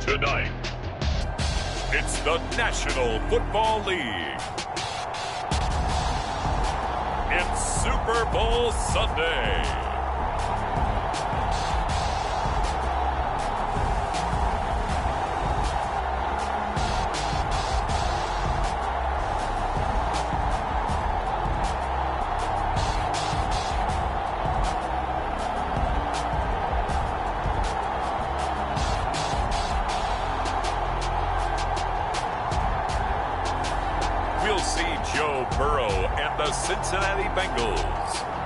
Tonight, it's the National Football League. It's Super Bowl Sunday. We'll see Joe Burrow and the Cincinnati Bengals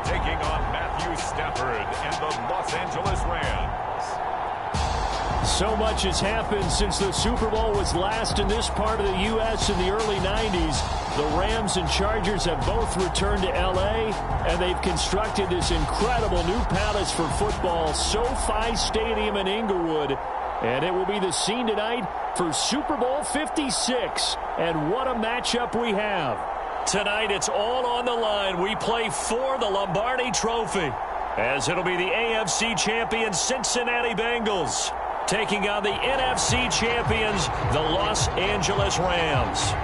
taking on Matthew Stafford and the Los Angeles Rams. So much has happened since the Super Bowl was last in this part of the U.S. in the early 90s. The Rams and Chargers have both returned to L.A., and they've constructed this incredible new palace for football, SoFi Stadium in Inglewood. And it will be the scene tonight for Super Bowl 56. And what a matchup we have. Tonight it's all on the line. We play for the Lombardi Trophy, as it'll be the AFC champions Cincinnati Bengals taking on the NFC champions, the Los Angeles Rams.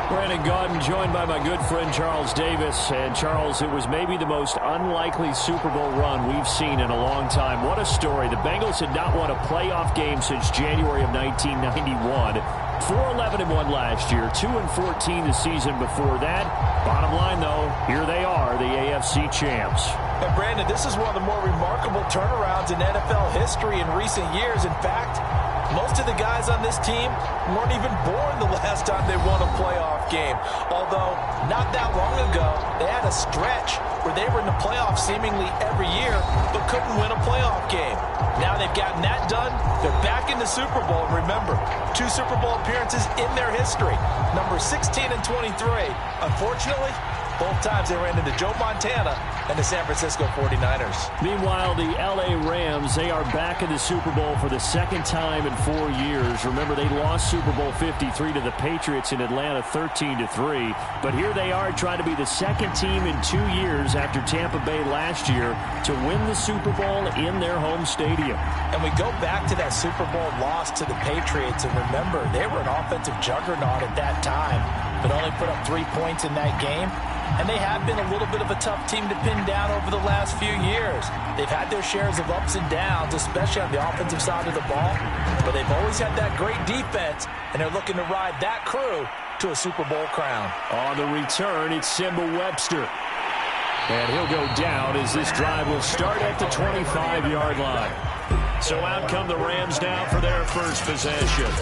Brandon Gaudin joined by my good friend Charles Davis. And Charles, it was maybe the most unlikely Super Bowl run we've seen in a long time. What a story. The Bengals had not won a playoff game since January of 1991. 4-11-1 last year, 2-14 the season before that. Bottom line, though, here they are, the AFC champs. And Brandon, this is one of the more remarkable turnarounds in NFL history in recent years. In fact, most of the guys on this team weren't even born the last time they won a playoff game. Although, not that long ago, they had a stretch where they were in the playoffs seemingly every year, but couldn't win a playoff game. Now they've gotten that done. They're back in the Super Bowl. Remember, 2 Super Bowl appearances in their history. Number 16 and 23. Unfortunately, both times they ran into Joe Montana and the San Francisco 49ers. Meanwhile, the L.A. Rams, they are back in the Super Bowl for the second time in 4 years. Remember, they lost Super Bowl 53 to the Patriots in Atlanta 13-3. But here they are trying to be the second team in 2 years after Tampa Bay last year to win the Super Bowl in their home stadium. And we go back to that Super Bowl loss to the Patriots. And remember, they were an offensive juggernaut at that time, but only put up 3 points in that game. And they have been a little bit of a tough team to pin down over the last few years. They've had their shares of ups and downs, especially on the offensive side of the ball. But they've always had that great defense, and they're looking to ride that crew to a Super Bowl crown. On the return, it's Simba Webster. And he'll go down as this drive will start at the 25-yard line. So out come the Rams now for their first possession.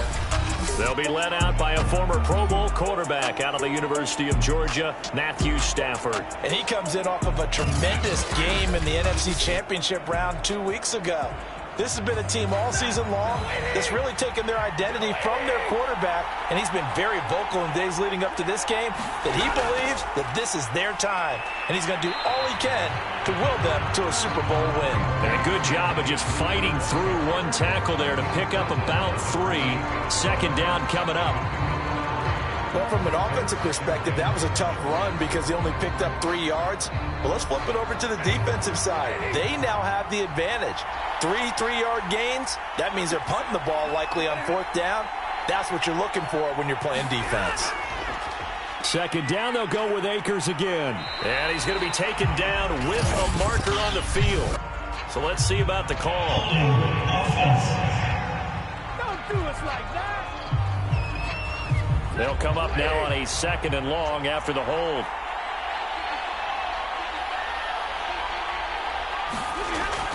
They'll be led out by a former Pro Bowl quarterback out of the University of Georgia, Matthew Stafford. And he comes in off of a tremendous game in the NFC Championship round 2 weeks ago. This has been a team all season long that's really taken their identity from their quarterback, and he's been very vocal in days leading up to this game that he believes that this is their time, and he's going to do all he can to will them to a Super Bowl win. And a good job of just fighting through one tackle there to pick up about 3. Second down coming up. Well, from an offensive perspective, that was a tough run because he only picked up 3 yards. But let's flip it over to the defensive side. They now have the advantage. 3 3-yard gains. That means they're punting the ball likely on 4th down. That's what you're looking for when you're playing defense. Second down, they'll go with Akers again. And he's going to be taken down with a marker on the field. So let's see about the call. Don't do us like that. They'll come up now on a 2nd and long after the hold.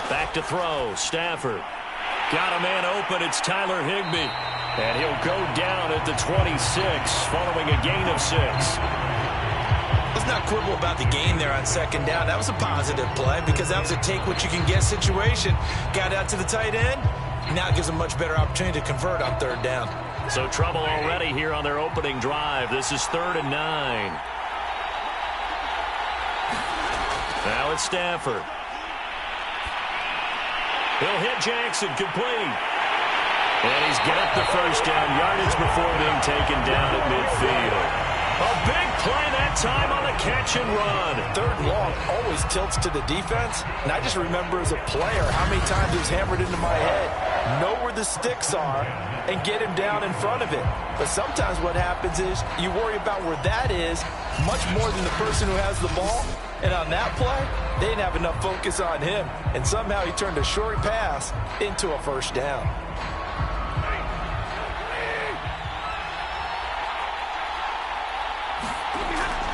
Back to throw. Stafford. Got a man open. It's Tyler Higbee. And he'll go down at the 26 following a gain of 6. Let's not quibble about the gain there on 2nd down. That was a positive play because that was a take-what-you-can-get situation. Got out to the tight end. Now it gives them a much better opportunity to convert on 3rd down. So trouble already here on their opening drive. This is 3rd and 9. Now it's Stafford. He'll hit Jackson, complete. And he's got the first down yardage before being taken down at midfield. A big play that time on the catch and run. 3rd and long always tilts to the defense. And I just remember as a player how many times it was hammered into my head. Know where the sticks are and get him down in front of it. But sometimes what happens is you worry about where that is much more than the person who has the ball. And on that play, they didn't have enough focus on him. And somehow he turned a short pass into a first down.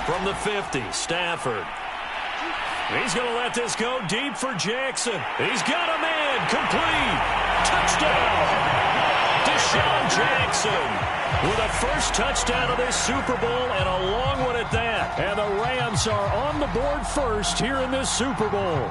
From the 50, Stafford. He's going to let this go deep for Jackson. He's got a man. Complete. Touchdown. Deshaun Jackson with a first touchdown of this Super Bowl and a long one at that. And the Rams are on the board first here in this Super Bowl.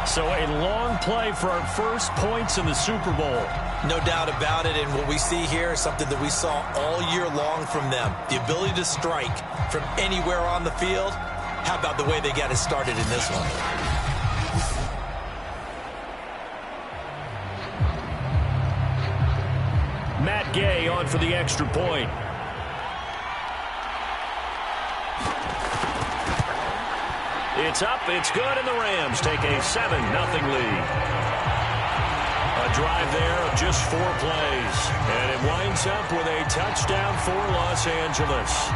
So a long play for our first points in the Super Bowl. No doubt about it, and what we see here is something that we saw all year long from them. The ability to strike from anywhere on the field. How about the way they got it started in this one? Matt Gay on for the extra point. It's up, it's good, and the Rams take a 7-0 lead. A drive there of just 4 plays. And it winds up with a touchdown for Los Angeles.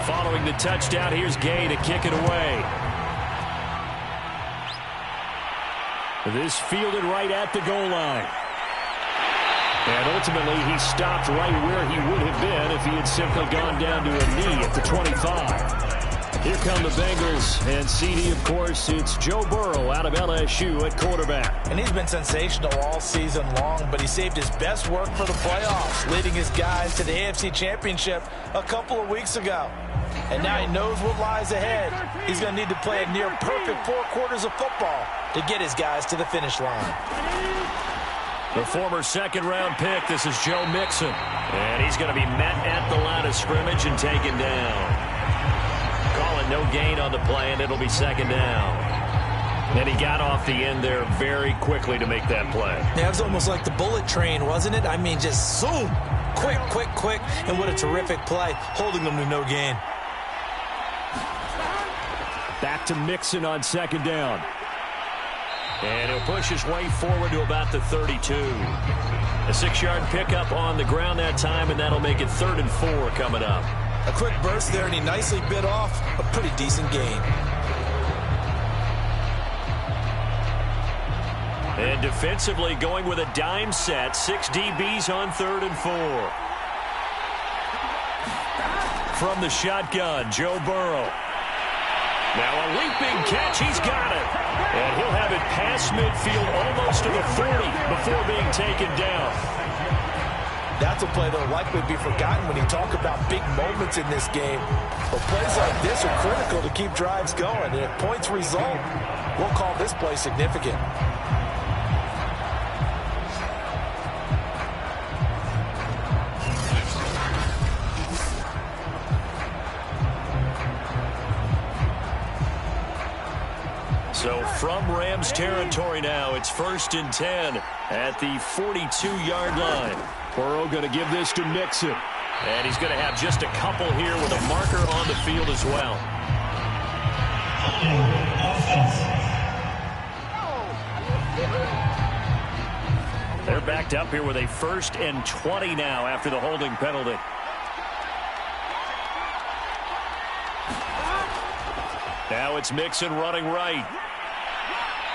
Following the touchdown, here's Gay to kick it away. This fielded right at the goal line. And ultimately, he stopped right where he would have been if he had simply gone down to a knee at the 25. Here come the Bengals, and CD, of course, it's Joe Burrow out of LSU at quarterback. And he's been sensational all season long, but he saved his best work for the playoffs, leading his guys to the AFC Championship a couple of weeks ago. And now he knows what lies ahead. He's going to need to play a near-perfect 4 quarters of football to get his guys to the finish line. The former second-round pick, this is Joe Mixon. And he's going to be met at the line of scrimmage and taken down. Calling no gain on the play, and it'll be 2nd down. And he got off the end there very quickly to make that play. Yeah, it was almost like the bullet train, wasn't it? I mean, just zoom. Quick, quick, quick. And what a terrific play, holding them to no gain. Back to Mixon on 2nd down. And he'll push his way forward to about the 32. A 6-yard pickup on the ground that time, and that'll make it 3rd and 4 coming up. A quick burst there, and he nicely bit off a pretty decent gain. And defensively going with a dime set. 6 DBs on 3rd and 4. From the shotgun, Joe Burrow. Now a leaping catch, he's got it. And he'll have it past midfield almost to the 40 before being taken down. That's a play that will likely be forgotten when you talk about big moments in this game. But plays like this are critical to keep drives going. And if points result, we'll call this play significant. So from Rams territory now, it's 1st and 10 at the 42-yard line. Burrow going to give this to Mixon. And he's going to have just a couple here with a marker on the field as well. They're backed up here with a 1st and 20 now after the holding penalty. Now it's Mixon running right.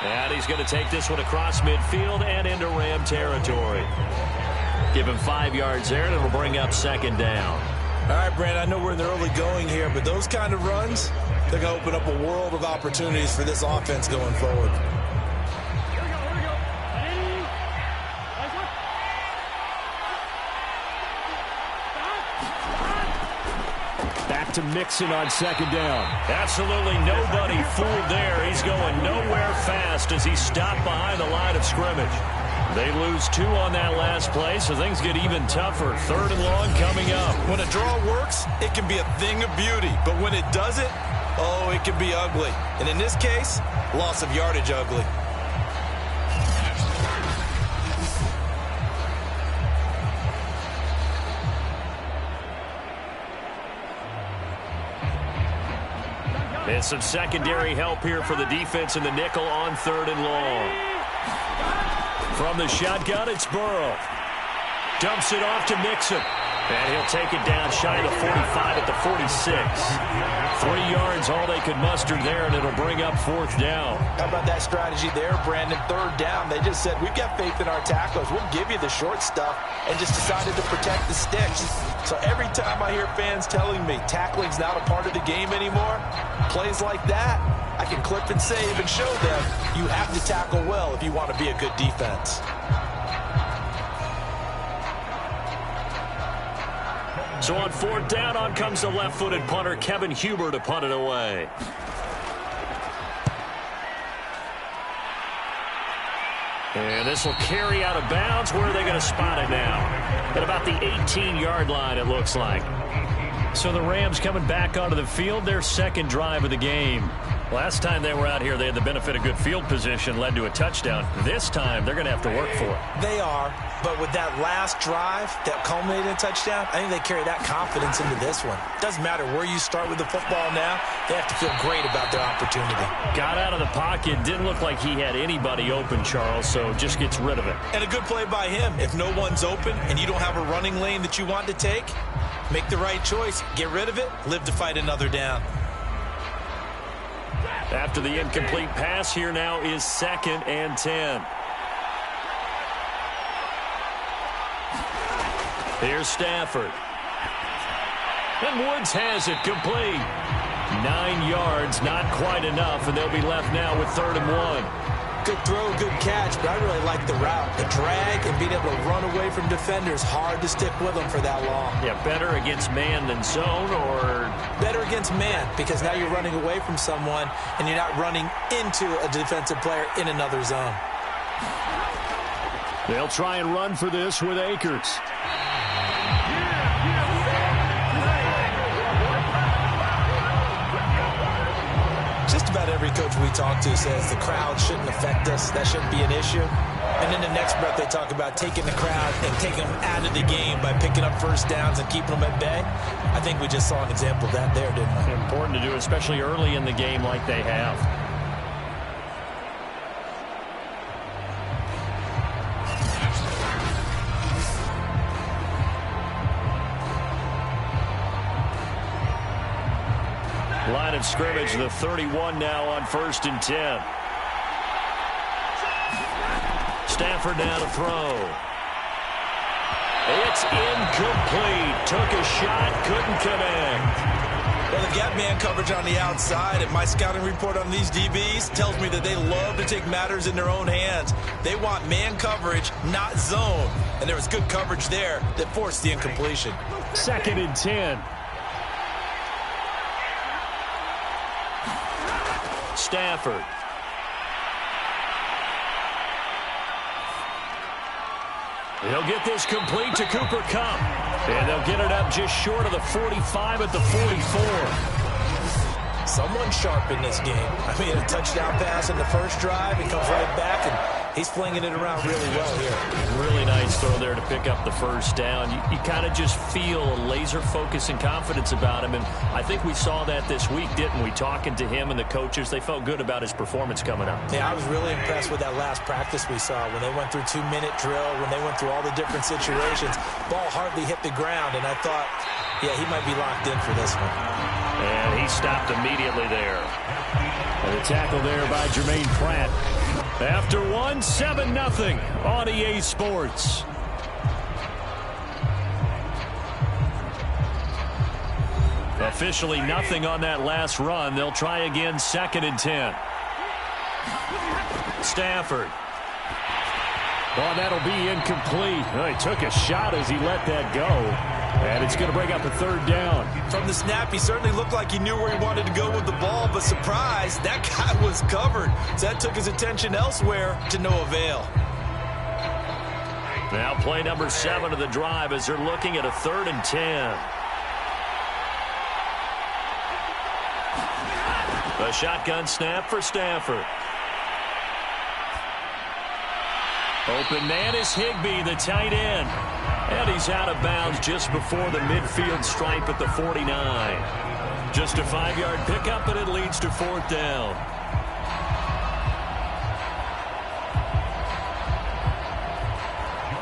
And he's going to take this one across midfield and into Ram territory. Give him 5 yards there, and it'll bring up 2nd down. All right, Brand, I know we're in the early going here, but those kind of runs, they're going to open up a world of opportunities for this offense going forward. To Mixon on 2nd down. Absolutely nobody fooled there. He's going nowhere fast as he's stopped behind the line of scrimmage. They lose 2 on that last play, so things get even tougher. 3rd and long coming up. When a draw works, it can be a thing of beauty. But when it doesn't, oh, it can be ugly. And in this case, loss of yardage ugly. And some secondary help here for the defense in the nickel on 3rd and long. From the shotgun, it's Burrow. Dumps it off to Mixon. And he'll take it down shy of the 45 at the 46. 3 yards, all they could muster there, and it'll bring up 4th down. How about that strategy there, Brandon? 3rd down, they just said, we've got faith in our tackles. We'll give you the short stuff, and just decided to protect the sticks. So every time I hear fans telling me tackling's not a part of the game anymore, plays like that, I can clip and save and show them you have to tackle well if you want to be a good defense. So on 4th down, on comes the left-footed punter, Kevin Huber, to punt it away. And this will carry out of bounds. Where are they going to spot it now? At about the 18-yard line, it looks like. So the Rams coming back onto the field, their 2nd drive of the game. Last time they were out here, they had the benefit of good field position, led to a touchdown. This time, they're going to have to work for it. They are, but with that last drive that culminated in a touchdown, I think they carry that confidence into this one. Doesn't matter where you start with the football now, they have to feel great about their opportunity. Got out of the pocket, didn't look like he had anybody open, Charles, so just gets rid of it. And a good play by him. If no one's open and you don't have a running lane that you want to take, make the right choice. Get rid of it, live to fight another down. After the incomplete pass, here now is 2nd and 10. Here's Stafford. And Woods has it complete. 9 yards, not quite enough, and they'll be left now with 3rd and 1. Good throw, good catch, but I really like the route. The drag and being able to run away from defenders, hard to stick with them for that long. Yeah, better against man than zone, or? Better against man, because now you're running away from someone and you're not running into a defensive player in another zone. They'll try and run for this with Akers. Just about every coach we talk to says the crowd shouldn't affect us. That shouldn't be an issue. And in the next breath, they talk about taking the crowd and taking them out of the game by picking up 1st downs and keeping them at bay. I think we just saw an example of that there, didn't we? Important to do, especially early in the game like they have. Line of scrimmage, the 31 now on 1st and 10. Stafford now to throw. It's incomplete. Took a shot, couldn't connect. Well, they've got man coverage on the outside, and my scouting report on these DBs tells me that they love to take matters in their own hands. They want man coverage, not zone. And there was good coverage there that forced the incompletion. 2nd and 10. Stafford. They'll get this complete to Cooper Kupp. And they'll get it up just short of the 45 at the 44. someone sharp in this game. I mean, a touchdown pass in the first drive, he comes right back, and he's flinging it around really well here. Really nice throw there to pick up the first down. You kind of just feel a laser focus and confidence about him, and I think we saw that this week, didn't we? Talking to him and the coaches, they felt good about his performance coming up. Yeah, I was really impressed with that last practice we saw when they went through 2-minute drill, when they went through all the different situations. Ball hardly hit the ground, and I thought, yeah, he might be locked in for this one. And he stopped immediately there. And a tackle there by Jermaine Pratt. After 7-0 on EA Sports. Officially nothing on that last run. They'll try again, 2nd and 10. Stafford. Oh, that'll be incomplete. Oh, he took a shot as he let that go. And it's going to bring up a 3rd down. From the snap, he certainly looked like he knew where he wanted to go with the ball, but surprise, that guy was covered. So that took his attention elsewhere to no avail. Now play number 7 of the drive as they're looking at a 3rd and 10. A shotgun snap for Stafford. Open man is Higbee, the tight end. And he's out of bounds just before the midfield stripe at the 49. Just a 5-yard pickup, and it leads to 4th down.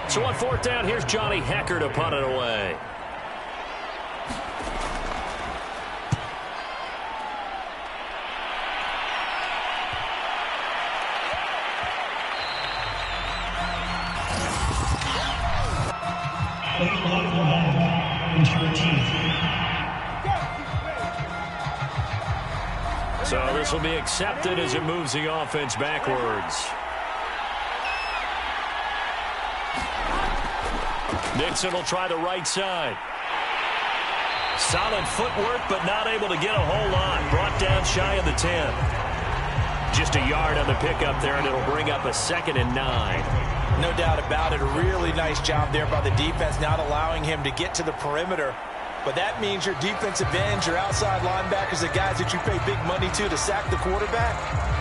So on 4th down, here's Johnny Hecker to punt it away. So this will be accepted as it moves the offense backwards. Nixon will try the right side. Solid footwork, but not able to get a whole lot. Brought down shy of the 10. Just a yard on the pickup there, and it'll bring up a 2nd and 9. No doubt about it. A really nice job there by the defense, not allowing him to get to the perimeter. But that means your defensive ends, your outside linebackers, the guys that you pay big money to sack the quarterback,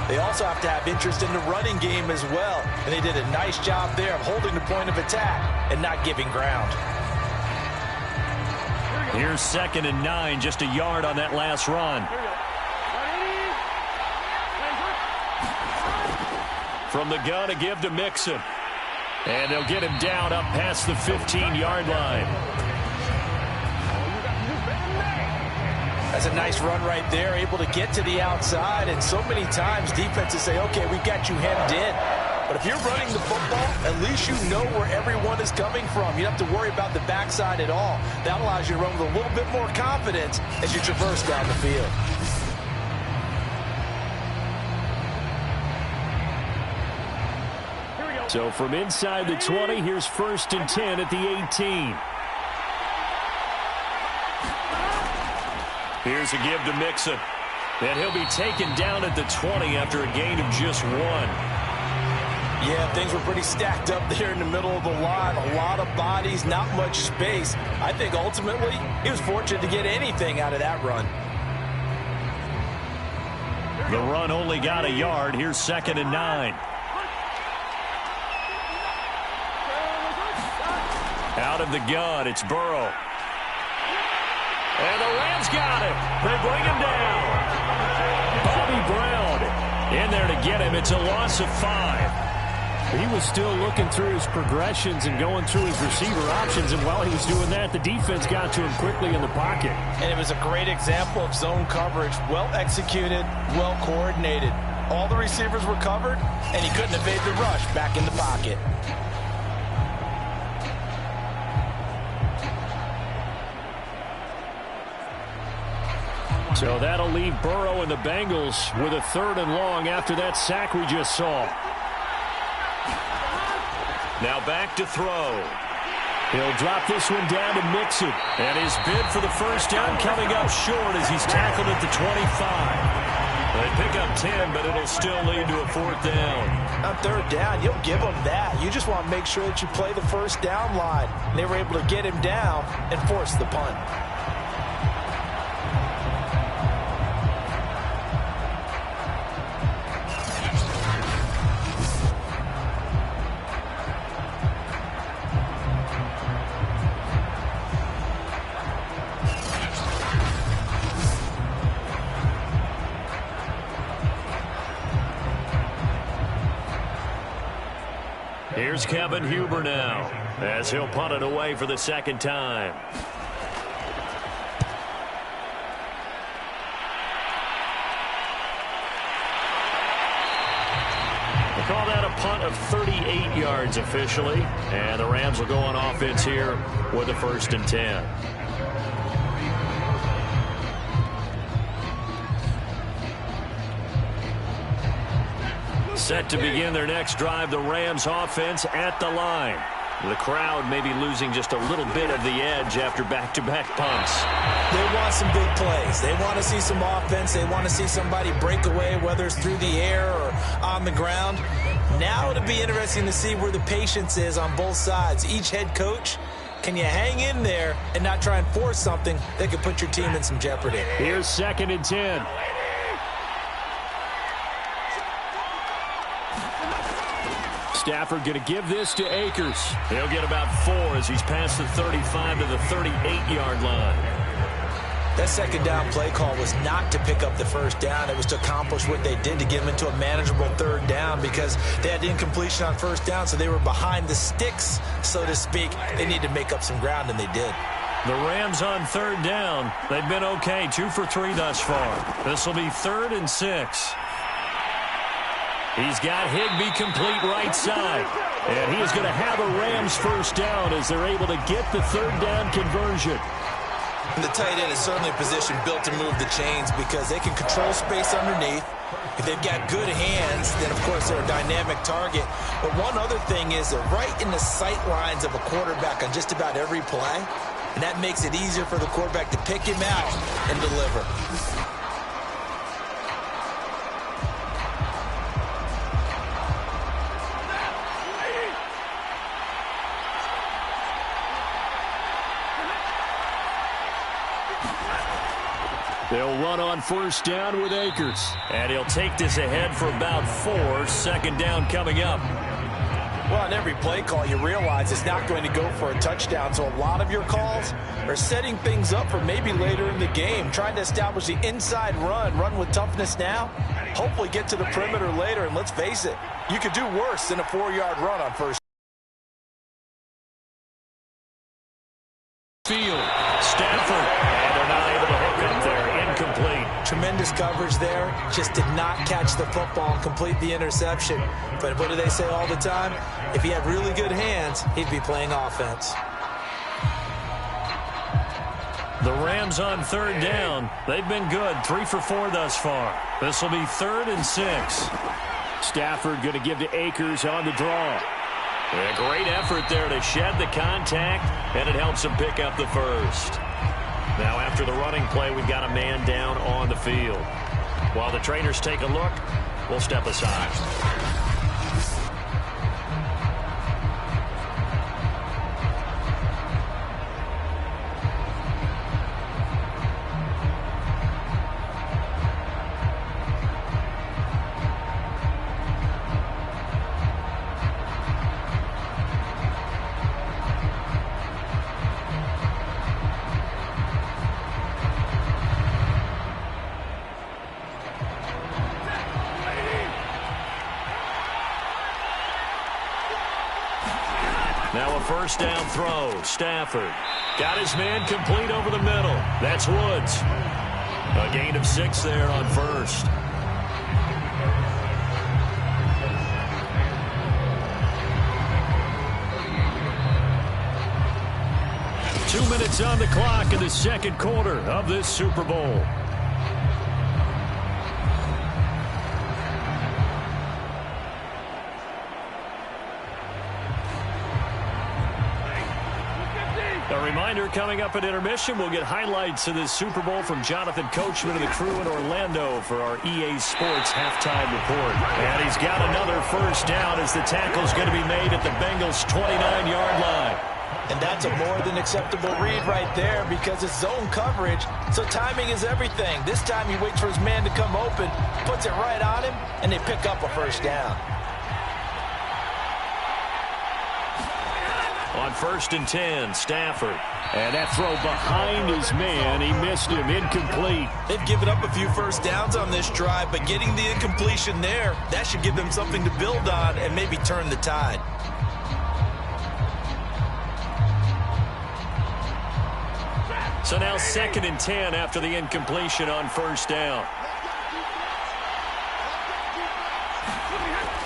they also have to have interest in the running game as well. And they did a nice job there of holding the point of attack and not giving ground. Here's 2nd and 9, just a yard on that last run. From the gun, a give to Mixon. And they'll get him down up past the 15-yard line. That's a nice run right there, able to get to the outside. And so many times defenses say, okay, we got you hemmed in. But if you're running the football, at least you know where everyone is coming from. You don't have to worry about the backside at all. That allows you to run with a little bit more confidence as you traverse down the field. So from inside the 20, here's 1st and 10 at the 18. Here's a give to Mixon. And he'll be taken down at the 20 after a gain of just 1. Yeah, things were pretty stacked up there in the middle of the line. A lot of bodies, not much space. I think ultimately he was fortunate to get anything out of that run. The run only got a yard. Here's 2nd and 9. Out of the gun, it's Burrow. And the Rams got him. They bring him down. Bobby Brown in there to get him. It's a loss of 5. He was still looking through his progressions and going through his receiver options, and while he was doing that, the defense got to him quickly in the pocket. And it was a great example of zone coverage. Well executed, well coordinated. All the receivers were covered, and he couldn't evade the rush back in the pocket. So that'll leave Burrow and the Bengals with a 3rd and long after that sack we just saw. Now back to throw. He'll drop this one down to Mixon. And his bid for the first down coming up short as he's tackled at the 25. They pick up 10, but it'll still lead to a 4th down. On 3rd down, you'll give them that. You just want to make sure that you play the first down line. And they were able to get him down and force the punt. Here's Kevin Huber now as he'll punt it away for the second time. They call that a punt of 38 yards officially, and the Rams will go on offense here with a 1st and 10. Set to begin their next drive, the Rams offense at the line. The crowd may be losing just a little bit of the edge after back-to-back punts. They want some big plays. They want to see some offense. They want to see somebody break away, whether it's through the air or on the ground. Now it'll be interesting to see where the patience is on both sides. Each head coach, can you hang in there and not try and force something that could put your team in some jeopardy? Here's 2nd and 10. Stafford going to give this to Akers. He'll get about 4 as he's past the 35 to the 38-yard line. That second down play call was not to pick up the 1st down. It was to accomplish what they did to get them into a manageable 3rd down because they had incompletion on 1st down, so they were behind the sticks, so to speak. They needed to make up some ground, and they did. The Rams on 3rd down. They've been okay, 2 for 3 thus far. This will be 3rd and 6. He's got Higbee complete right side. And he is going to have a Rams 1st down as they're able to get the 3rd down conversion. And the tight end is certainly a position built to move the chains because they can control space underneath. If they've got good hands, then, of course, they're a dynamic target. But one other thing is they're right in the sight lines of a quarterback on just about every play. And that makes it easier for the quarterback to pick him out and deliver. They'll run on 1st down with Akers. And he'll take this ahead for about 4. 2nd down coming up. Well, on every play call, you realize it's not going to go for a touchdown. So a lot of your calls are setting things up for maybe later in the game, trying to establish the inside run with toughness now, hopefully get to the perimeter later. And let's face it, you could do worse than a 4-yard run on 1st. Field, Stafford, and they're not able to hook up there. Incomplete. Tremendous coverage there. Just did not catch the football and complete the interception. But what do they say all the time? If he had really good hands, he'd be playing offense. The Rams on 3rd down. They've been good. 3 for 4 thus far. This will be 3rd and 6. Stafford going to give to Akers on the draw. A great effort there to shed the contact, and it helps him pick up the 1st. Now, after the running play, we've got a man down on the field. While the trainers take a look, we'll step aside. Now a 1st down throw. Stafford got his man complete over the middle. That's Woods. A gain of 6 there on 1st. Two minutes on the clock in the 2nd quarter of this Super Bowl. A reminder, coming up at intermission, we'll get highlights of this Super Bowl from Jonathan Coachman and the crew in Orlando for our EA Sports halftime report. And he's got another 1st down as the tackle's going to be made at the Bengals' 29-yard line. And that's a more than acceptable read right there because it's zone coverage, so timing is everything. This time he waits for his man to come open, puts it right on him, and they pick up a 1st down. On 1st and 10, Stafford. And that throw behind his man, he missed him, incomplete. They've given up a few 1st downs on this drive, but getting the incompletion there, that should give them something to build on and maybe turn the tide. So now 2nd and 10 after the incompletion on first down.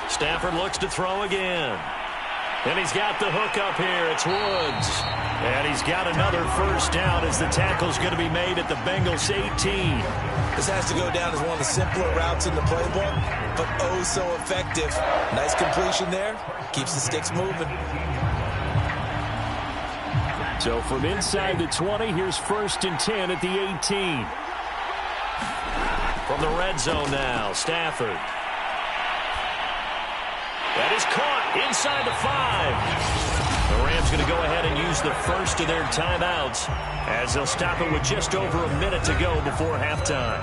Stafford looks to throw again. And he's got the hook up here. It's Woods. And he's got another first down as the tackle's going to be made at the Bengals 18. This has to go down as one of the simpler routes in the playbook, but oh so effective. Nice completion there. Keeps the sticks moving. So from inside the 20, here's 1st and 10 at the 18. From the red zone now, Stafford. That is caught inside the 5. The Rams going to go ahead and use the first of their timeouts as they'll stop it with just over a minute to go before halftime.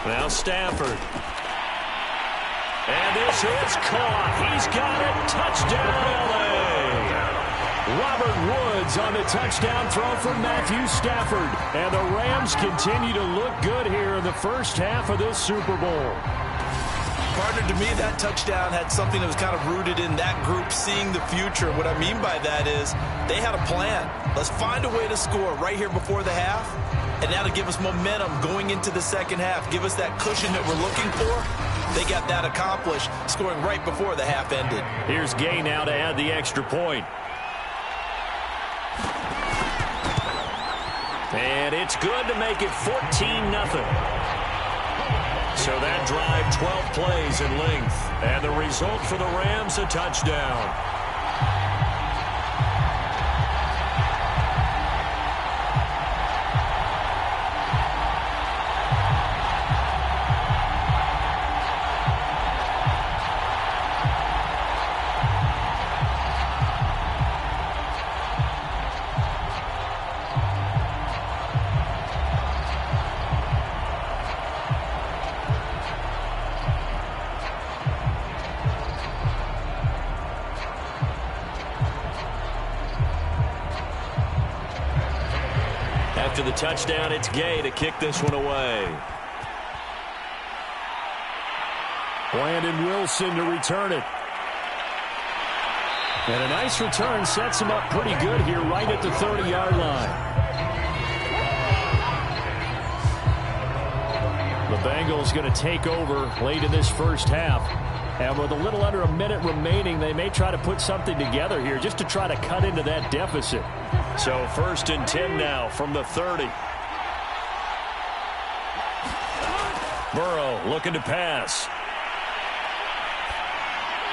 Now Stafford. And this is caught. He's got it. Touchdown, LA. Robert Woods on the touchdown throw from Matthew Stafford. And the Rams continue to look good here in the first half of this Super Bowl. Partner, to me, that touchdown had something that was kind of rooted in that group seeing the future. What I mean by that is they had a plan. Let's find a way to score right here before the half. And that'll give us momentum going into the second half. Give us that cushion that we're looking for. They got that accomplished, scoring right before the half ended. Here's Gay now to add the extra point. And it's good to make it 14-0. So that drive, 12 plays in length. And the result for the Rams, a touchdown. After the touchdown, it's Gay to kick this one away. Brandon Wilson to return it. And a nice return sets him up pretty good here right at the 30-yard line. The Bengals going to take over late in this first half. And with a little under a minute remaining, they may try to put something together here just to try to cut into that deficit. So 1st and 10 now from the 30. Burrow looking to pass.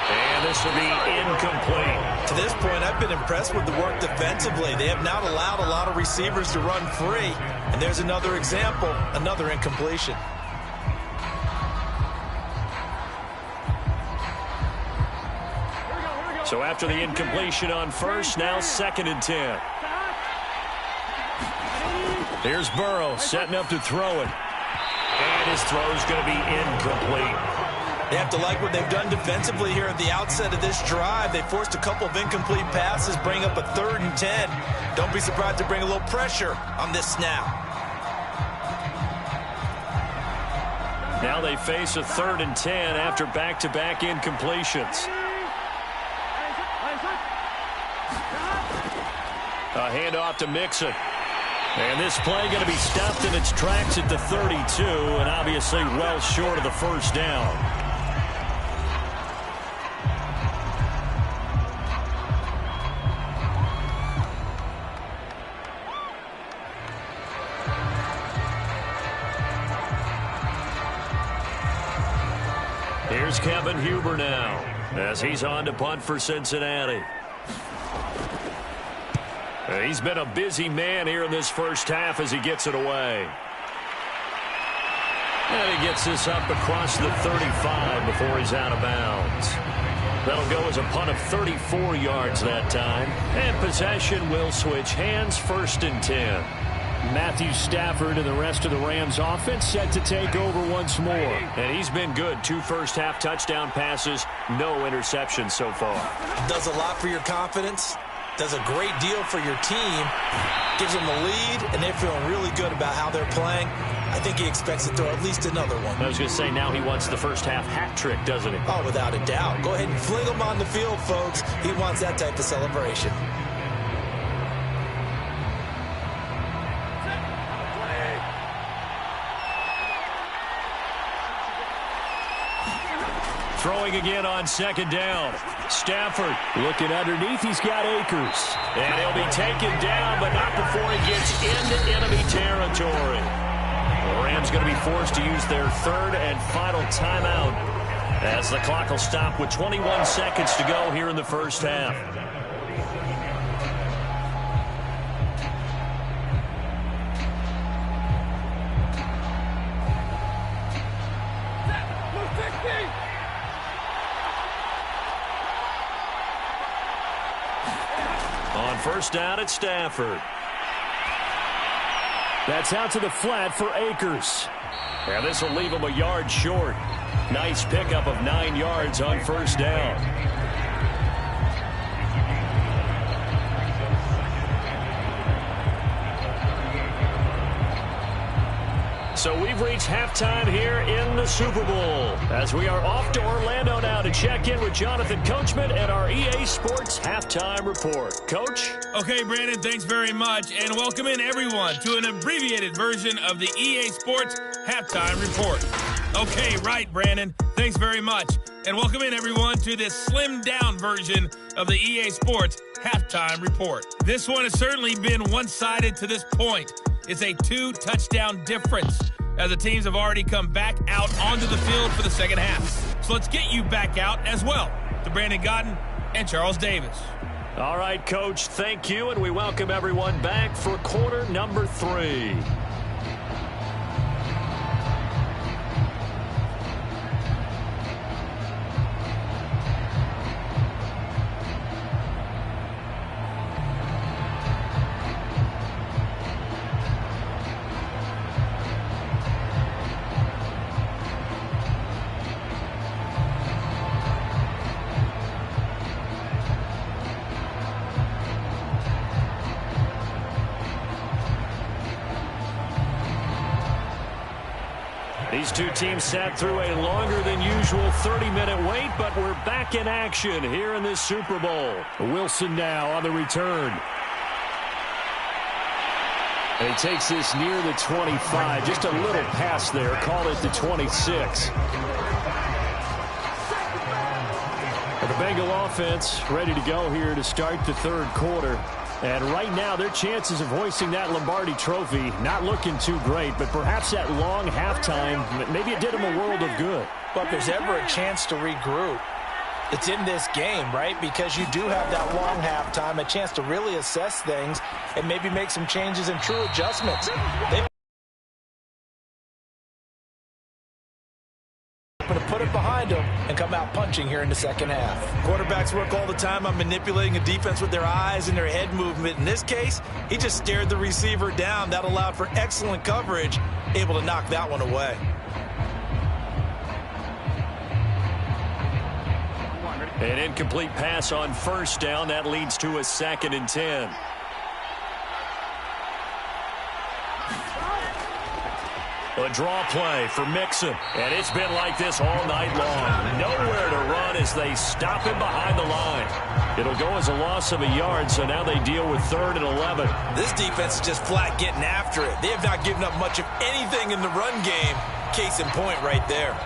And this will be incomplete. To this point, I've been impressed with the work defensively. They have not allowed a lot of receivers to run free. And there's another example, another incompletion. So after the incompletion on first, now 2nd and 10. Here's Burrow setting up to throw it. And his throw's going to be incomplete. They have to like what they've done defensively here at the outset of this drive. They forced a couple of incomplete passes, bring up a 3rd and 10. Don't be surprised to bring a little pressure on this snap. Now they face a 3rd and 10 after back-to-back incompletions. A handoff to Mixon. And this play going to be stopped in its tracks at the 32, and obviously well short of the first down. Here's Kevin Huber now as he's on to punt for Cincinnati. He's been a busy man here in this first half as he gets it away. And he gets this up across the 35 before he's out of bounds. That'll go as a punt of 34 yards that time. And possession will switch hands, 1st and 10. Matthew Stafford and the rest of the Rams offense set to take over once more. And he's been good. 2 first-half touchdown passes, no interceptions so far. Does a lot for your confidence. Does a great deal for your team. Gives them the lead, and they're feeling really good about how they're playing. I think he expects to throw at least another one. I was going to say, now he wants the first-half hat trick, doesn't he? Oh, without a doubt. Go ahead and fling him on the field, folks. He wants that type of celebration. Throwing again on second down. Stafford looking underneath. He's got Akers. And he'll be taken down, but not before he gets into enemy territory. The Rams going to be forced to use their third and final timeout as the clock will stop with 21 seconds to go here in the first half. On first down, it's Stafford. That's out to the flat for Akers. And this will leave him a yard short. Nice pickup of 9 yards on first down. So we've reached halftime here in the Super Bowl as we are off to Orlando now to check in with Jonathan Coachman and our EA Sports Halftime Report. Coach? Okay, Brandon, thanks very much, and welcome in everyone to an abbreviated version of the EA Sports Halftime Report. Okay, right, Brandon, thanks very much, and welcome in everyone to this slimmed-down version of the EA Sports Halftime Report. This one has certainly been one-sided to this point. It's a 2-touchdown difference as the teams have already come back out onto the field for the second half. So let's get you back out as well to Brandon Godden and Charles Davis. All right, Coach, thank you, and we welcome everyone back for quarter number 3. These two teams sat through a longer than usual 30-minute wait, but we're back in action here in this Super Bowl. Wilson now on the return. And he takes this near the 25. Just a little pass there. Call it the 26. And the Bengal offense ready to go here to start the third quarter. And right now, their chances of hoisting that Lombardi trophy not looking too great, but perhaps that long halftime, maybe it did them a world of good. But if there's ever a chance to regroup, it's in this game, right? Because you do have that long halftime, a chance to really assess things and maybe make some changes and true adjustments. Going to put it behind them and come out punching here in the second half. Quarterbacks work all the time on manipulating a defense with their eyes and their head movement. In this case, he just stared the receiver down. That allowed for excellent coverage, able to knock that one away. An incomplete pass on first down. That leads to a 2nd and 10. A draw play for Mixon, and it's been like this all night long. Nowhere to run as they stop him behind the line. It'll go as a loss of a yard, so now they deal with 3rd and 11. This defense is just flat getting after it. They have not given up much of anything in the run game. Case in point right there.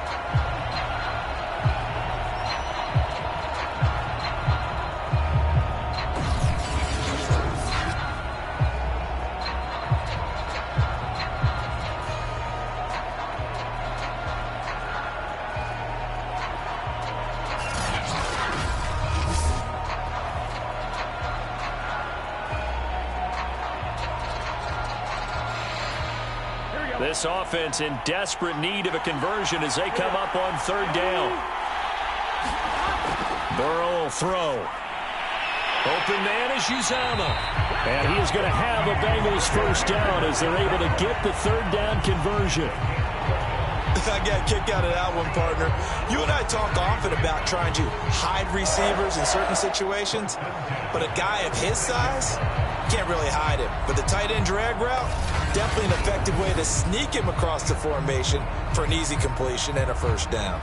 This offense in desperate need of a conversion as they come up on 3rd down. Burrow will throw. Open man is Uzomah. And he is going to have a Bengals first down as they're able to get the third down conversion. I got a kick out of that one, partner. You and I talk often about trying to hide receivers in certain situations, but a guy of his size can't really hide him. But the tight end drag route, definitely an effective way to sneak him across the formation for an easy completion and a first down.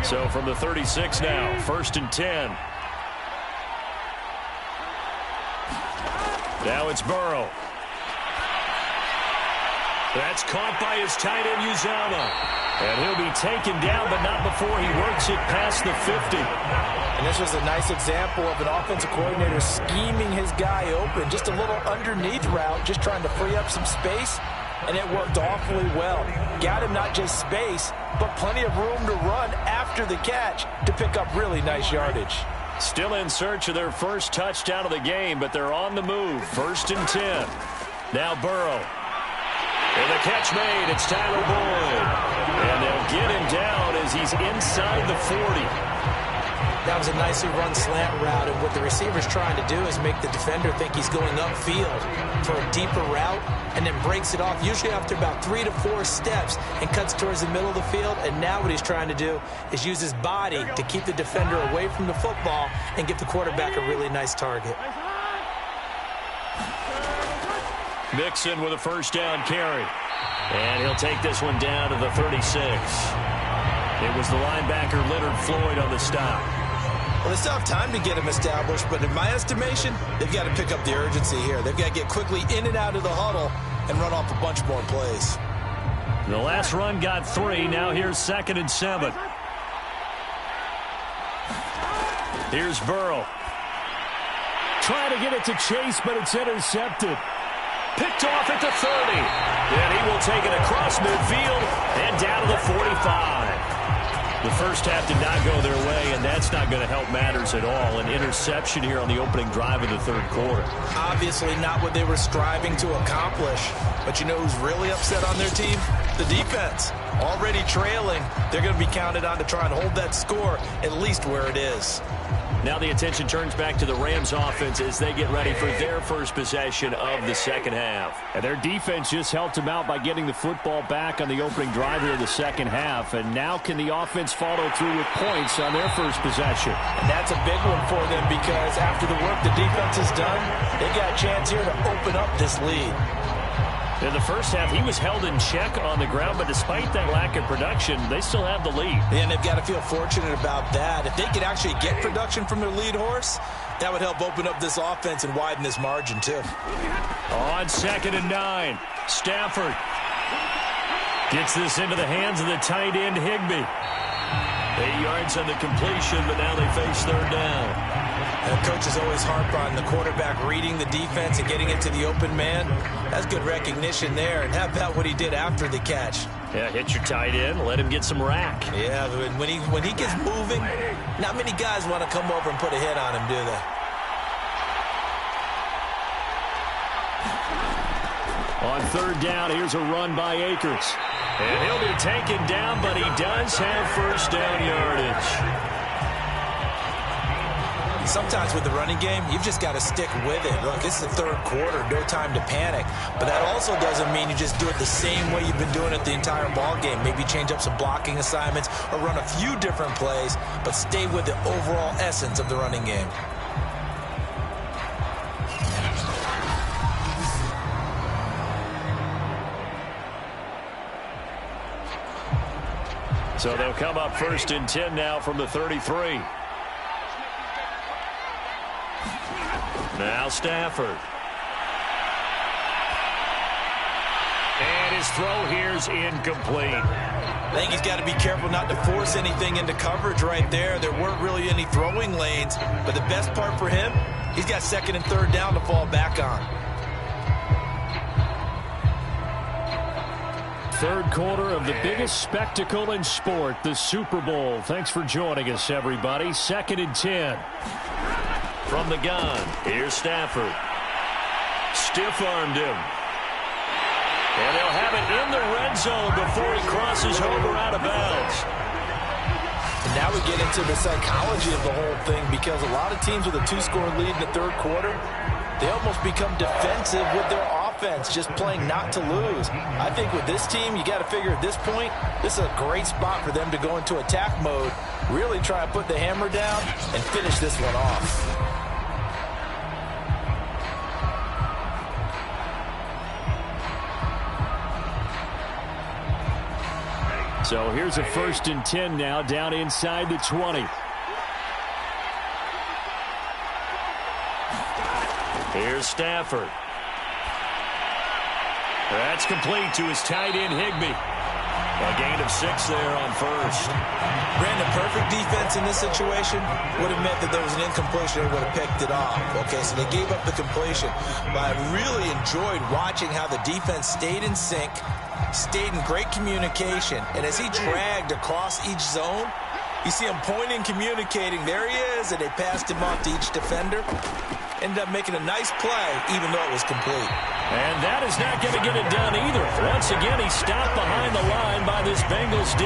So from the 36 now, 1st and 10. Now it's Burrow. That's caught by his tight end, Uzomah. And he'll be taken down, but not before he works it past the 50. And this was a nice example of an offensive coordinator scheming his guy open. Just a little underneath route, just trying to free up some space. And it worked awfully well. Got him not just space, but plenty of room to run after the catch to pick up really nice yardage. Still in search of their first touchdown of the game, but they're on the move. 1st and 10. Now Burrow. And the catch made. It's Tyler Boyd. And they'll get him down as he's inside the 40. That was a nicely run slant route, and what the receiver's trying to do is make the defender think he's going upfield for a deeper route, and then breaks it off, usually after about 3 to 4 steps, and cuts towards the middle of the field. And now what he's trying to do is use his body to keep the defender away from the football and give the quarterback a really nice target. Mixon with a first down carry. And he'll take this one down to the 36. It was the linebacker Leonard Floyd on the stop. Well, they still have time to get him established, but in my estimation, they've got to pick up the urgency here. They've got to get quickly in and out of the huddle and run off a bunch more plays. The last run got 3. Now here's 2nd and 7. Here's Burrow. Trying to get it to Chase, but it's intercepted. Picked off at the 30. And he will take it across midfield and down to the 45. The first half did not go their way, and that's not going to help matters at all. An interception here on the opening drive of the third quarter. Obviously not what they were striving to accomplish. But you know who's really upset on their team? The defense. Already trailing. They're going to be counted on to try and hold that score at least where it is. Now the attention turns back to the Rams offense as they get ready for their first possession of the second half. And their defense just helped them out by getting the football back on the opening drive here of the second half. And now can the offense follow through with points on their first possession? And that's a big one for them because after the work the defense has done, they got a chance here to open up this lead. In the first half, he was held in check on the ground, but despite that lack of production, they still have the lead. And they've got to feel fortunate about that. If they could actually get production from their lead horse, that would help open up this offense and widen this margin, too. On 2nd and 9, Stafford gets this into the hands of the tight end, Higbee. 8 yards on the completion, but now they face third down. And coaches always harp on the quarterback reading the defense and getting it to the open man. That's good recognition there. And how about what he did after the catch? Yeah, hit your tight end, let him get some rack. Yeah, when he gets moving, not many guys want to come over and put a hit on him, do they? On third down, here's a run by Akers. And he'll be taken down, but he does have first down yardage. Sometimes with the running game, you've just got to stick with it. Look, it's the third quarter, no time to panic. But that also doesn't mean you just do it the same way you've been doing it the entire ball game. Maybe change up some blocking assignments or run a few different plays, but stay with the overall essence of the running game. So they'll come up 1st and 10 now from the 33. Now Stafford. And his throw here's incomplete. I think he's got to be careful not to force anything into coverage right there. There weren't really any throwing lanes, but the best part for him, he's got 2nd and 3rd down to fall back on. Third quarter of the biggest spectacle in sport, the Super Bowl. Thanks for joining us, everybody. 2nd and 10. From the gun, here's Stafford. Stiff-armed him. in the red zone before he crosses over out of bounds. And now we get into the psychology of the whole thing, because a lot of teams with a 2-score lead in the third quarter, they almost become defensive with their offense, just playing not to lose. I think with this team, you got to figure at this point, this is a great spot for them to go into attack mode, really try and put the hammer down and finish this one off. So here's a 1st and 10 now, down inside the 20. Here's Stafford. That's complete to his tight end, Higbee. A gain of 6 there on 1st. Brandon, perfect defense in this situation would have meant that there was an incompletion. They would have picked it off. Okay, so they gave up the completion. But I really enjoyed watching how the defense stayed in sync, stayed in great communication. And as he dragged across each zone, you see him pointing, communicating. There he is, and they passed him off to each defender. Ended up making a nice play, even though it was complete. And that is not going to get it done either. Once again, he's stopped behind the line by this Bengals D.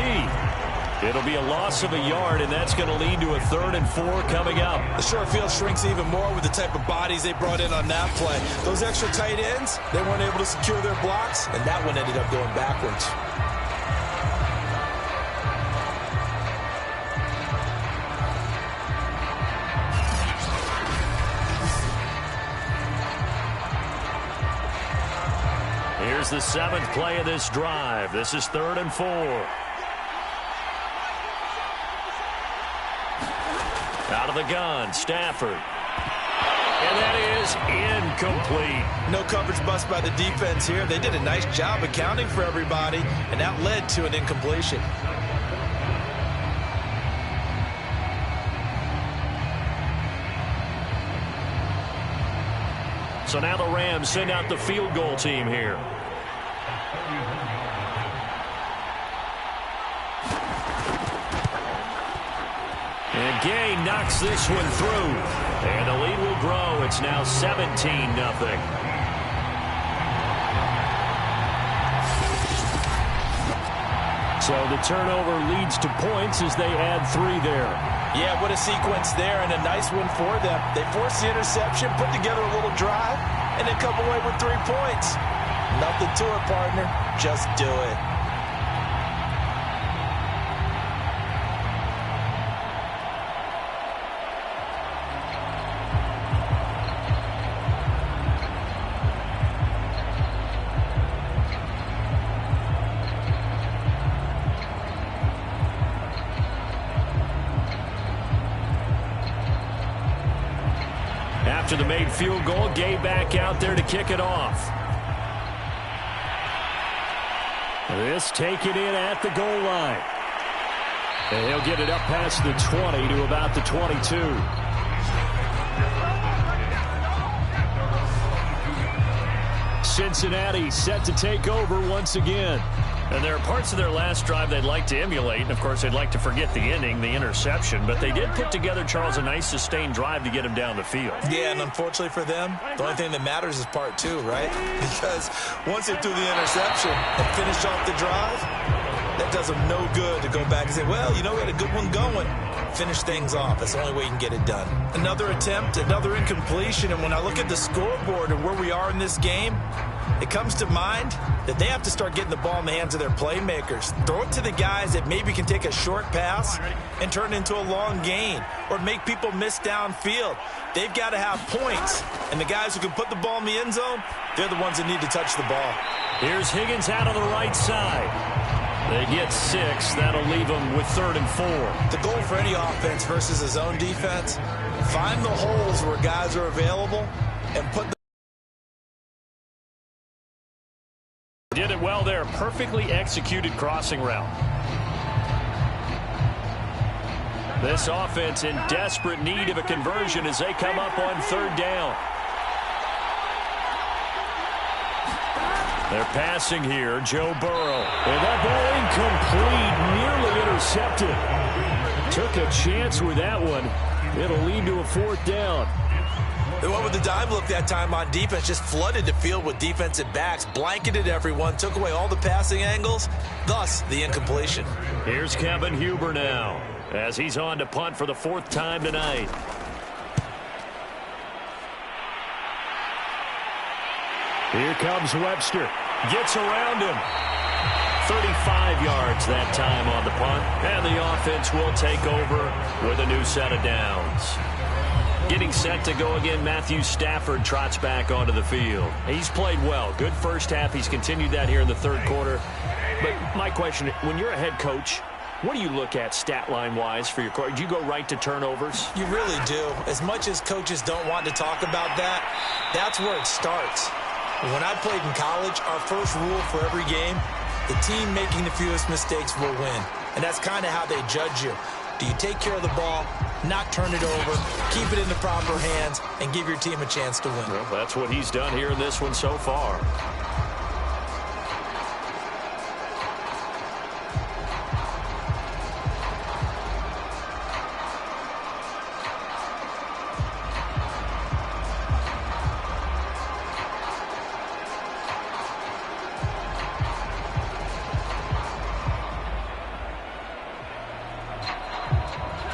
It'll be a loss of a yard, and that's going to lead to a 3rd and 4 coming up. The short field shrinks even more with the type of bodies they brought in on that play. Those extra tight ends, they weren't able to secure their blocks, and that one ended up going backwards. Here's the 7th play of this drive. This is 3rd and 4. Out of the gun, Stafford. And that is incomplete. No coverage bust by the defense here. They did a nice job accounting for everybody, and that led to an incompletion. So now the Rams send out the field goal team here. And Gay knocks this one through. And the lead will grow. It's now 17-0. So the turnover leads to points as they add 3 there. Yeah, what a sequence there, and a nice one for them. They forced the interception, put together a little drive, and then come away with 3 points. Nothing to it, partner. Just do it. After the made field goal, Gay back out there to kick it off. This taken in at the goal line. And he'll get it up past the 20 to about the 22. Cincinnati set to take over once again. And there are parts of their last drive they'd like to emulate. And, of course, they'd like to forget the ending, the interception. But they did put together, Charles, a nice sustained drive to get him down the field. Yeah, and unfortunately for them, the only thing that matters is part 2, right? Because once they threw the interception and finished off the drive, that does them no good to go back and say, well, you know, we had a good one going. Finish things off. That's the only way you can get it done. Another attempt, another incompletion. And when I look at the scoreboard and where we are in this game, it comes to mind that they have to start getting the ball in the hands of their playmakers. Throw it to the guys that maybe can take a short pass and turn it into a long gain or make people miss downfield. They've got to have points. And the guys who can put the ball in the end zone, they're the ones that need to touch the ball. Here's Higgins out on the right side. They get 6. That'll leave them with 3rd and 4. The goal for any offense versus a zone defense, find the holes where guys are available and put the Did it well there. Perfectly executed crossing route. This offense in desperate need of a conversion as they come up on 3rd down. They're passing here. Joe Burrow. And that ball incomplete, nearly intercepted. Took a chance with that one. It'll lead to a 4th down. They went with the dime look that time on defense, just flooded the field with defensive backs, blanketed everyone, took away all the passing angles, thus the incompletion. Here's Kevin Huber now, as he's on to punt for the 4th time tonight. Here comes Webster. Gets around him. 35 yards that time on the punt. And the offense will take over with a new set of downs. Getting set to go again, Matthew Stafford trots back onto the field. He's played well. Good first half. He's continued that here in the 3rd quarter. But my question, when you're a head coach, what do you look at stat line-wise for your quarterback? Do you go right to turnovers? You really do. As much as coaches don't want to talk about that, that's where it starts. When I played in college, our first rule for every game, the team making the fewest mistakes will win. And that's kind of how they judge you. Do you take care of the ball, not turn it over, keep it in the proper hands, and give your team a chance to win? Well, that's what he's done here in this one so far.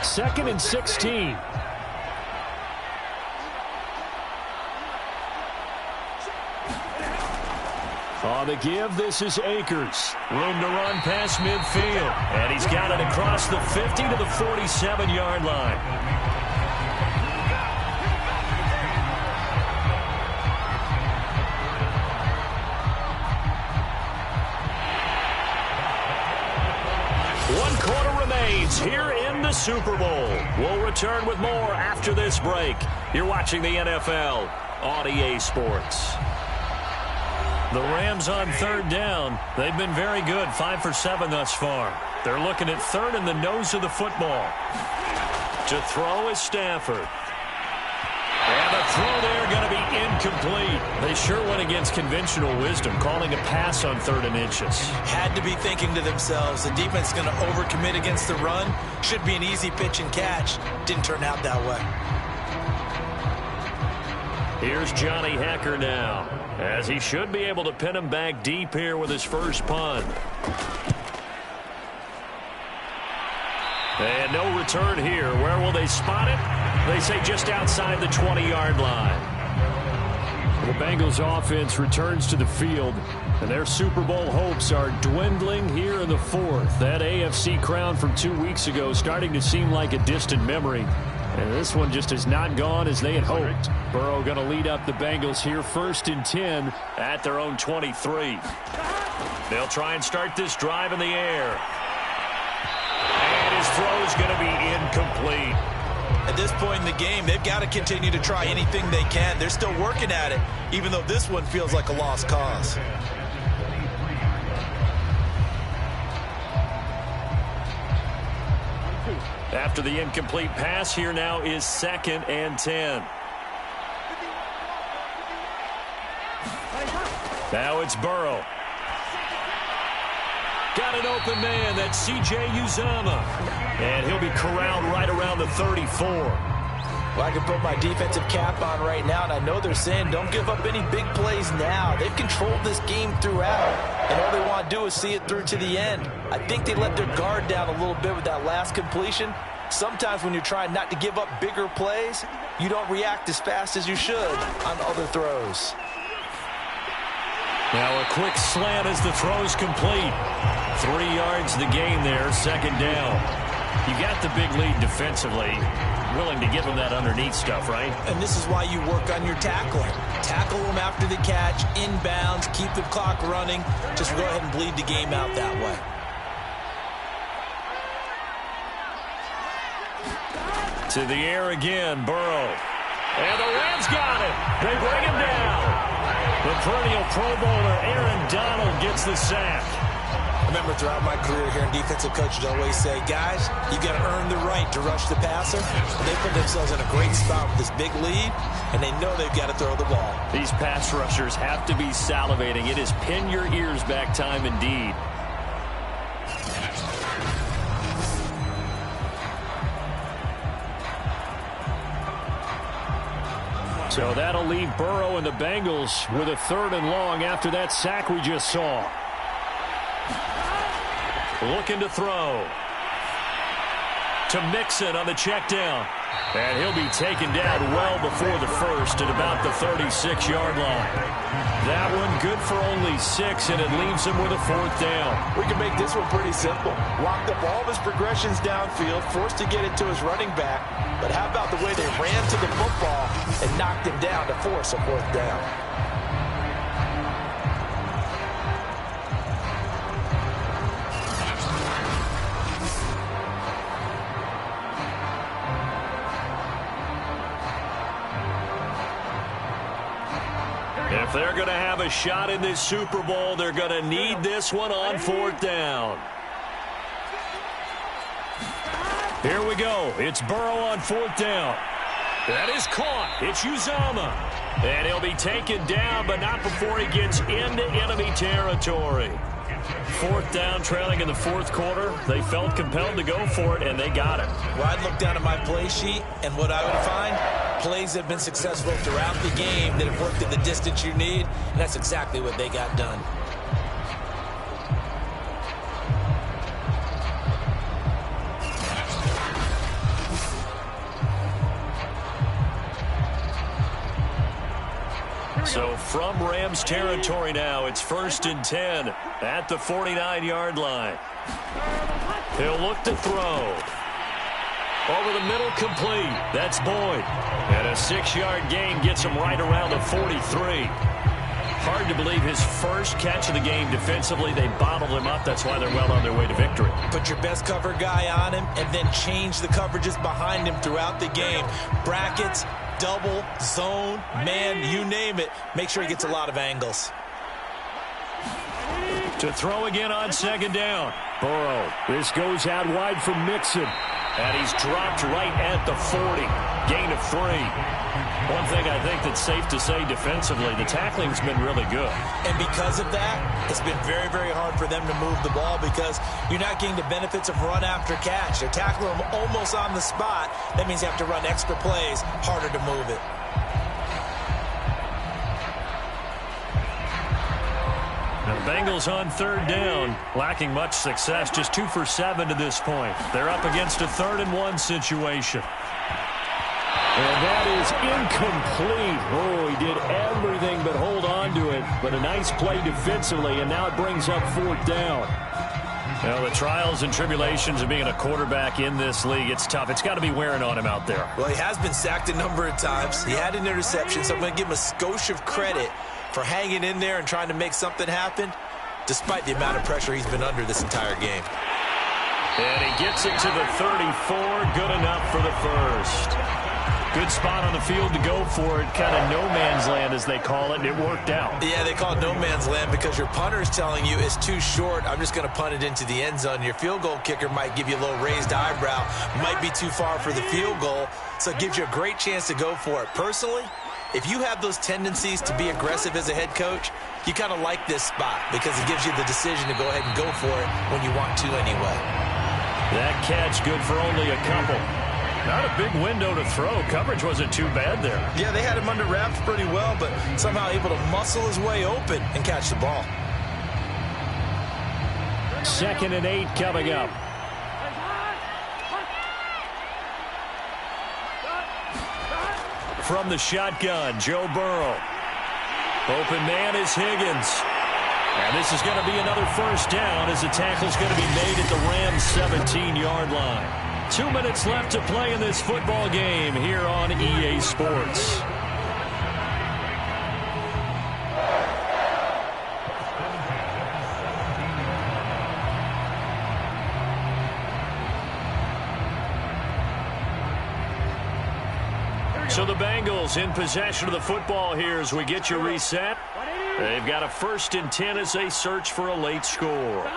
Second and 16. On the give, this is Akers. Room to run past midfield. And he's got it across the 50 to the 47-yard line. Here in the Super Bowl. We'll return with more after this break. You're watching the NFL on EA Sports. The Rams on 3rd down. They've been very good, 5 for 7 thus far. They're looking at 3rd in the nose of the football. To throw is Stafford. And the throw there going to be incomplete. They sure went against conventional wisdom, calling a pass on 3rd and inches. Had to be thinking to themselves, the defense is going to overcommit against the run. Should be an easy pitch and catch. Didn't turn out that way. Here's Johnny Hecker now, as he should be able to pin him back deep here with his first punt. And no return here. Where will they spot it? They say just outside the 20-yard line. The Bengals offense returns to the field, and their Super Bowl hopes are dwindling here in the 4th. That AFC crown from 2 weeks ago starting to seem like a distant memory. And this one just has not gone as they had hoped. Burrow going to lead up the Bengals here 1st and 10 at their own 23. They'll try and start this drive in the air. And his throw is going to be incomplete. At this point in the game, they've got to continue to try anything they can. They're still working at it, even though this one feels like a lost cause. After the incomplete pass, here now is 2nd and 10. Now it's Burrow. Got an open man. That's C.J. Uzomah. And he'll be corralled right around the 34. Well, I can put my defensive cap on right now, and I know they're saying don't give up any big plays now. They've controlled this game throughout, and all they want to do is see it through to the end. I think they let their guard down a little bit with that last completion. Sometimes when you're trying not to give up bigger plays, you don't react as fast as you should on other throws. Now a quick slant as the throw's complete. 3 yards the gain there, 2nd down. You got the big lead defensively. Willing to give them that underneath stuff, right? And this is why you work on your tackling. Tackle them after the catch, inbounds, keep the clock running. Just go ahead and bleed the game out that way. To the air again, Burrow. And the Rams got it. They bring him down. The perennial Pro Bowler Aaron Donald gets the sack. I remember throughout my career here, defensive coaches always say, guys, you got to earn the right to rush the passer. They put themselves in a great spot with this big lead, and they know they've got to throw the ball. These pass rushers have to be salivating. It is pin your ears back time indeed. So that'll leave Burrow and the Bengals with a 3rd and long after that sack we just saw. Looking to throw. To Mixon on the check down. And he'll be taken down well before the first at about the 36-yard line. That one good for only 6, and it leaves him with a 4th down. We can make this one pretty simple. Locked up all of his progressions downfield, forced to get it to his running back. But how about the way they ran to the football and knocked him down to force a 4th down? If they're going to have a shot in this Super Bowl, they're going to need this one on 4th down. Here we go. It's Burrow on 4th down. That is caught. It's Uzomah. And he'll be taken down, but not before he gets into enemy territory. 4th down, trailing in the 4th quarter. They felt compelled to go for it, and they got it. Well, I'd look down at my play sheet, and what I would find, plays have been successful throughout the game that have worked at the distance you need, and that's exactly what they got done. So from Rams territory now, it's 1st and 10 at the 49-yard line. He'll look to throw. Over the middle, complete. That's Boyd. And a 6-yard gain gets him right around the 43. Hard to believe his first catch of the game defensively. They bottled him up. That's why they're well on their way to victory. Put your best cover guy on him and then change the coverages behind him throughout the game. Brackets, double, zone, man, you name it. Make sure he gets a lot of angles. To throw again on 2nd down. Burrow. This goes out wide from Mixon. And he's dropped right at the 40. Gain of 3. One thing I think that's safe to say defensively, the tackling's been really good. And because of that, it's been very, very hard for them to move the ball because you're not getting the benefits of run after catch. They're tackling them almost on the spot. That means you have to run extra plays, harder to move it. The Bengals on 3rd down, lacking much success, just 2 for 7 to this point. They're up against a 3rd and 1 situation. And that is incomplete. Oh, he did everything but hold on to it. But a nice play defensively, and now it brings up 4th down. Well, the trials and tribulations of being a quarterback in this league, it's tough. It's got to be wearing on him out there. Well, he has been sacked a number of times. He had an interception, so I'm going to give him a skosh of credit for hanging in there and trying to make something happen, despite the amount of pressure he's been under this entire game. And he gets it to the 34. Good enough for the first. Good spot on the field to go for it. Kind of no man's land, as they call it, and it worked out. Yeah, they call it no man's land because your punter is telling you it's too short. I'm just going to punt it into the end zone. Your field goal kicker might give you a little raised eyebrow. Might be too far for the field goal, so it gives you a great chance to go for it. Personally, if you have those tendencies to be aggressive as a head coach, you kind of like this spot because it gives you the decision to go ahead and go for it when you want to anyway. That catch good for only a couple. Not a big window to throw. Coverage wasn't too bad there. Yeah, they had him under wraps pretty well, but somehow able to muscle his way open and catch the ball. 2nd and 8 coming up. From the shotgun, Joe Burrow. Open man is Higgins. And this is going to be another 1st down as the tackle's going to be made at the Rams' 17-yard line. 2 minutes left to play in this football game here on EA Sports. So the Bengals in possession of the football here as we get you reset. They've got a 1st and 10 as they search for a late score.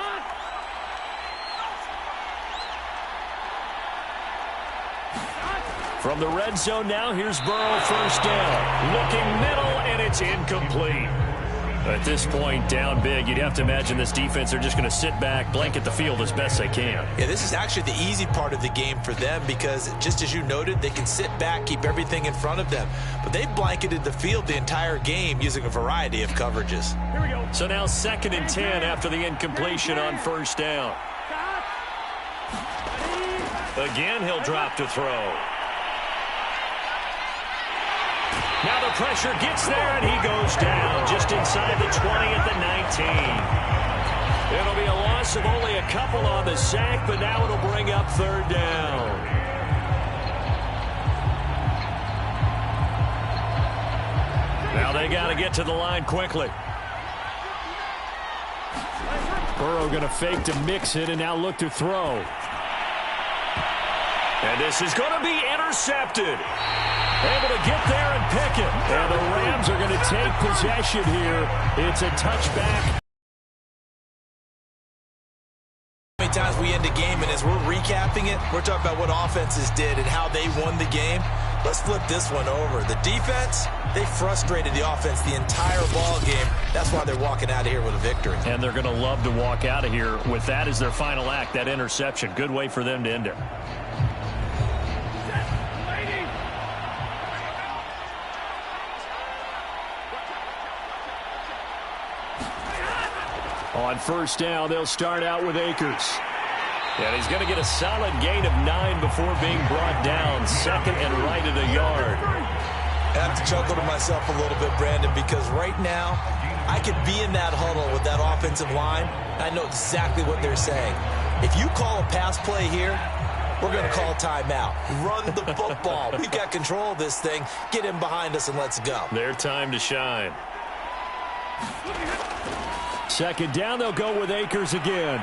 From the red zone now, here's Burrow, 1st down. Looking middle, and it's incomplete. At this point, down big, you'd have to imagine this defense are just going to sit back, blanket the field as best they can. Yeah, this is actually the easy part of the game for them because, just as you noted, they can sit back, keep everything in front of them. But they've blanketed the field the entire game using a variety of coverages. Here we go. So now 2nd and 10 after the incompletion on 1st down. Again, he'll drop to throw. Now the pressure gets there, and he goes down just inside the 20 at the 19. It'll be a loss of only a couple on the sack, but now it'll bring up 3rd down. Now they got to get to the line quickly. Burrow going to fake to mix it and now look to throw. And this is going to be intercepted. Able to get there and pick it. And the Rams are going to take possession here. It's a touchback. How many times we end a game, and as we're recapping it, we're talking about what offenses did and how they won the game. Let's flip this one over. The defense, they frustrated the offense the entire ball game. That's why they're walking out of here with a victory. And they're going to love to walk out of here with that as their final act, that interception. Good way for them to end it. On 1st down, they'll start out with Akers. And he's going to get a solid gain of 9 before being brought down. 2nd and right at a yard. I have to chuckle to myself a little bit, Brandon, because right now I could be in that huddle with that offensive line. I know exactly what they're saying. If you call a pass play here, we're going to call timeout. Run the football. We've got control of this thing. Get in behind us and let's go. Their time to shine. 2nd down, they'll go with Akers again.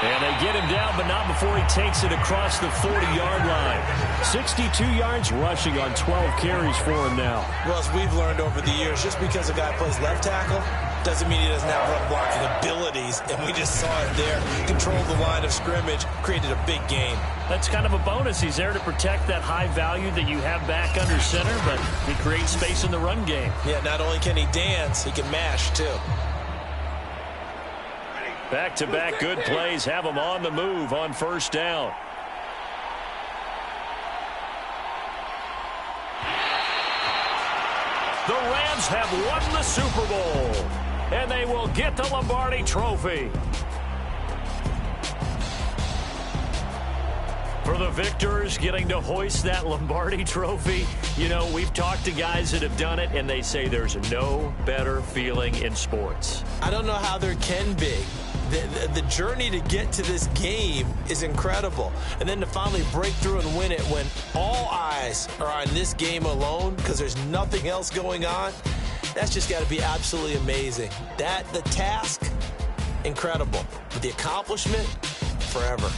And they get him down, but not before he takes it across the 40-yard line. 62 yards rushing on 12 carries for him now. Well, as we've learned over the years, just because a guy plays left tackle doesn't mean he doesn't have run blocking abilities, and we just saw it there. Controlled the line of scrimmage, created a big gain. That's kind of a bonus. He's there to protect that high value that you have back under center, but he creates space in the run game. Yeah, not only can he dance, he can mash, too. Back-to-back good plays have him on the move on 1st down. The Rams have won the Super Bowl, and they will get the Lombardi Trophy. For the victors, getting to hoist that Lombardi Trophy, you know, we've talked to guys that have done it, and they say there's no better feeling in sports. I don't know how there can be. The journey to get to this game is incredible. And then to finally break through and win it when all eyes are on this game alone because there's nothing else going on, that's just got to be absolutely amazing. The task, incredible. But the accomplishment, forever.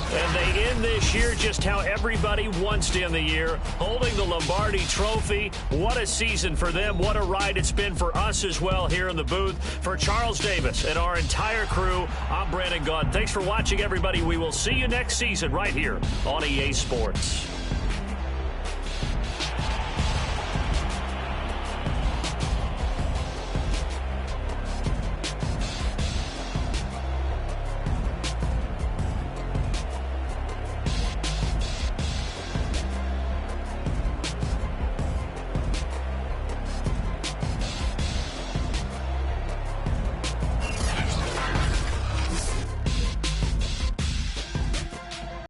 And they end this year just how everybody wants to end the year, holding the Lombardi Trophy. What a season for them. What a ride it's been for us as well here in the booth. For Charles Davis and our entire crew, I'm Brandon Gaudin. Thanks for watching, everybody. We will see you next season right here on EA Sports.